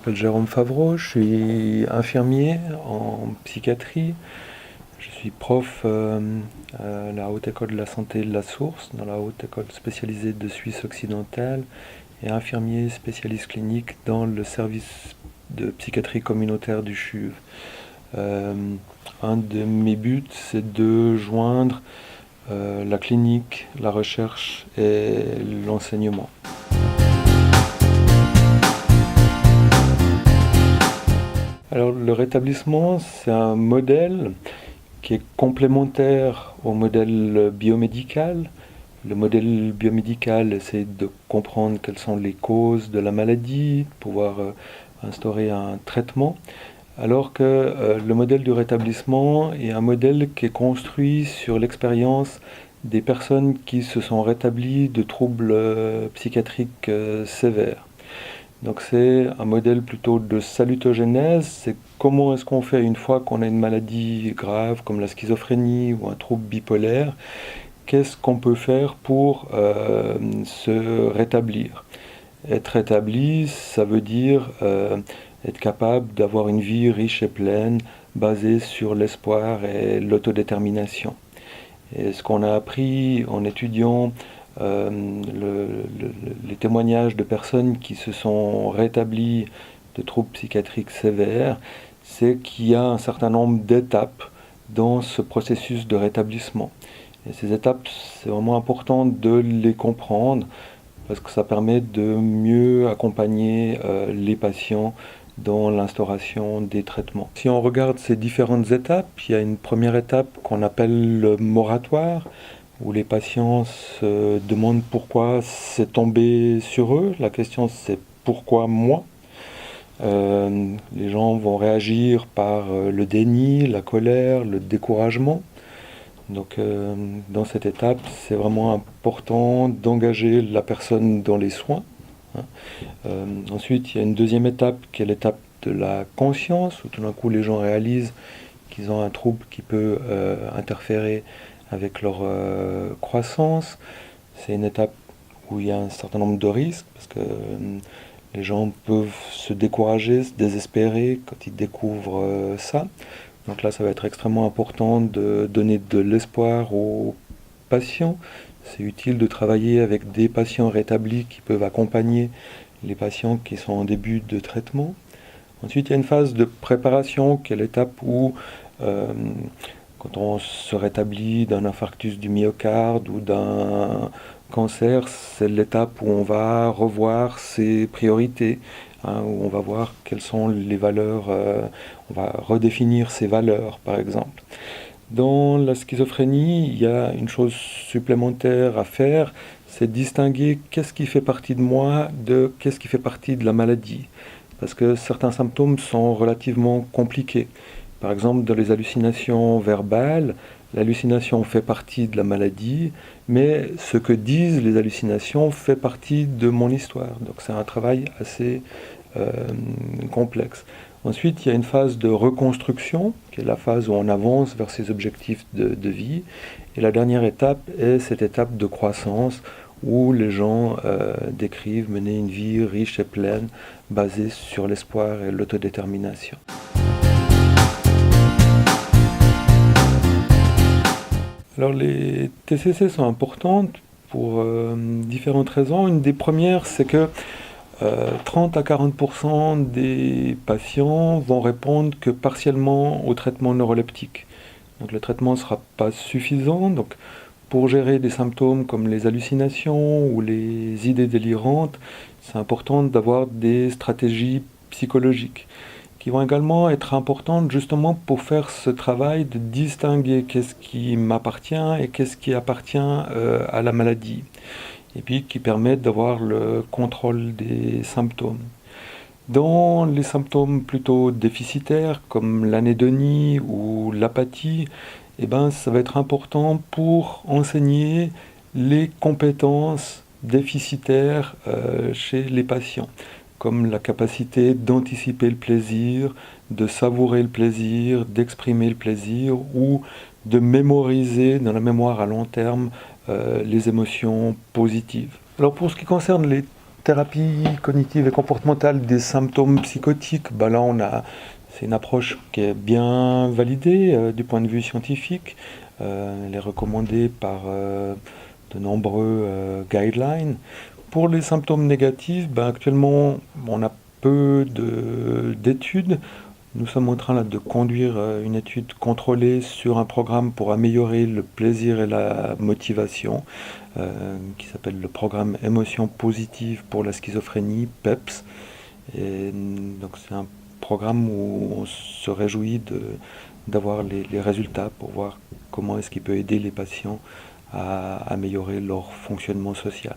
m'appelle Jérôme Favreau, je suis infirmier en psychiatrie. Je suis prof à la Haute École de la Santé de la Source, dans la Haute École spécialisée de Suisse occidentale, et infirmier spécialiste clinique dans le service de psychiatrie communautaire du CHUV. Un de mes buts, c'est de joindre la clinique, la recherche et l'enseignement. Alors le rétablissement, c'est un modèle qui est complémentaire au modèle biomédical. Le modèle biomédical essaie de comprendre quelles sont les causes de la maladie, de pouvoir instaurer un traitement, alors que le modèle du rétablissement est un modèle qui est construit sur l'expérience des personnes qui se sont rétablies de troubles psychiatriques sévères. Donc c'est un modèle plutôt de salutogénèse, c'est comment est-ce qu'on fait une fois qu'on a une maladie grave comme la schizophrénie ou un trouble bipolaire, qu'est-ce qu'on peut faire pour se rétablir. Être rétabli, ça veut dire être capable d'avoir une vie riche et pleine, basée sur l'espoir et l'autodétermination. Et ce qu'on a appris en étudiant les témoignages de personnes qui se sont rétablies de troubles psychiatriques sévères, c'est qu'il y a un certain nombre d'étapes dans ce processus de rétablissement. Et ces étapes, c'est vraiment important de les comprendre parce que ça permet de mieux accompagner les patients dans l'instauration des traitements. Si on regarde ces différentes étapes, il y a une première étape qu'on appelle le moratoire, où les patients se demandent pourquoi c'est tombé sur eux. La question c'est pourquoi moi. Les gens vont réagir par le déni, la colère, le découragement. Donc dans cette étape, c'est vraiment important d'engager la personne dans les soins. Ensuite, il y a une deuxième étape qui est l'étape de la conscience, où tout d'un coup les gens réalisent qu'ils ont un trouble qui peut interférer avec leur croissance. C'est une étape où il y a un certain nombre de risques, parce que les gens peuvent se décourager, se désespérer quand ils découvrent ça. Donc là, ça va être extrêmement important de donner de l'espoir aux patients. C'est utile de travailler avec des patients rétablis qui peuvent accompagner les patients qui sont en début de traitement. Ensuite, il y a une phase de préparation qui est l'étape où quand on se rétablit d'un infarctus du myocarde ou d'un cancer, c'est l'étape où on va revoir ses priorités, où on va voir quelles sont les valeurs, on va redéfinir ses valeurs par exemple. Dans la schizophrénie, il y a une chose supplémentaire à faire, c'est distinguer qu'est-ce qui fait partie de moi de qu'est-ce qui fait partie de la maladie. Parce que certains symptômes sont relativement compliqués. Par exemple, dans les hallucinations verbales, l'hallucination fait partie de la maladie, mais ce que disent les hallucinations fait partie de mon histoire. Donc c'est un travail assez complexe. Ensuite, il y a une phase de reconstruction, qui est la phase où on avance vers ses objectifs de vie. Et la dernière étape est cette étape de croissance, où les gens décrivent mener une vie riche et pleine, basée sur l'espoir et l'autodétermination. Alors les TCC sont importantes pour différentes raisons. Une des premières, c'est que 30 à 40% des patients vont répondre que partiellement au traitement neuroleptique. Donc le traitement ne sera pas suffisant. Donc pour gérer des symptômes comme les hallucinations ou les idées délirantes, c'est important d'avoir des stratégies psychologiques qui vont également être importantes justement pour faire ce travail de distinguer qu'est-ce qui m'appartient et qu'est-ce qui appartient à la maladie, et puis qui permettent d'avoir le contrôle des symptômes. Dans les symptômes plutôt déficitaires comme l'anédonie ou l'apathie, ça va être important pour enseigner les compétences déficitaires chez les patients, comme la capacité d'anticiper le plaisir, de savourer le plaisir, d'exprimer le plaisir ou de mémoriser dans la mémoire à long terme les émotions positives. Alors pour ce qui concerne les thérapie cognitive et comportementale des symptômes psychotiques, ben là c'est une approche qui est bien validée du point de vue scientifique. Elle est recommandée par de nombreux guidelines. Pour les symptômes négatifs, ben actuellement on a peu d'études. Nous sommes en train là, de conduire une étude contrôlée sur un programme pour améliorer le plaisir et la motivation, qui s'appelle le programme Émotion positive pour la schizophrénie, PEPS. Et donc c'est un programme où on se réjouit d'avoir les résultats pour voir comment est-ce qu'il peut aider les patients à améliorer leur fonctionnement social.